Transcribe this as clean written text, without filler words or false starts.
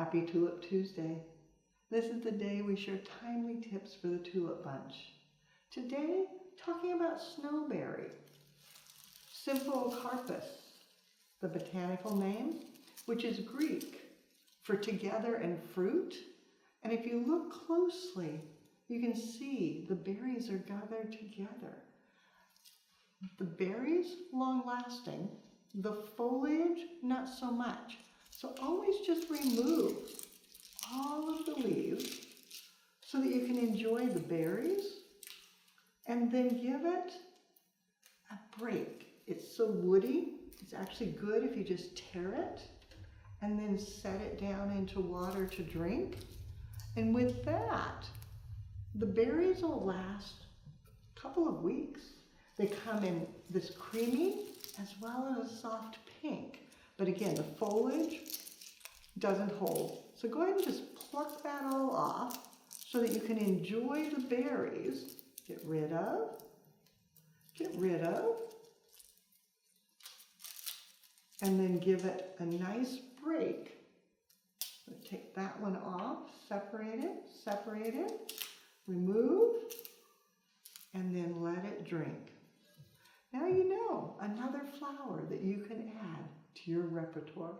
Happy Tulip Tuesday. This is the day we share timely tips for the tulip bunch. Today, talking about Snowberry, Symphocarpus, the botanical name, which is Greek for together and fruit. And if you look closely, you can see the berries are gathered together. The berries, long-lasting, the foliage, not so much. So always just remove all of the leaves so that you can enjoy the berries and then give it a break. It's so woody, it's actually good if you just tear it and then set it down into water to drink. And with that, the berries will last a couple of weeks. They come in this creamy as well as a soft pink. But again, the foliage doesn't hold. So go ahead and just pluck that all off so that you can enjoy the berries. Get rid of, and then give it a nice break. So take that one off, separate it, remove, and then let it drink. Now you know another flower that you can add to your repertoire.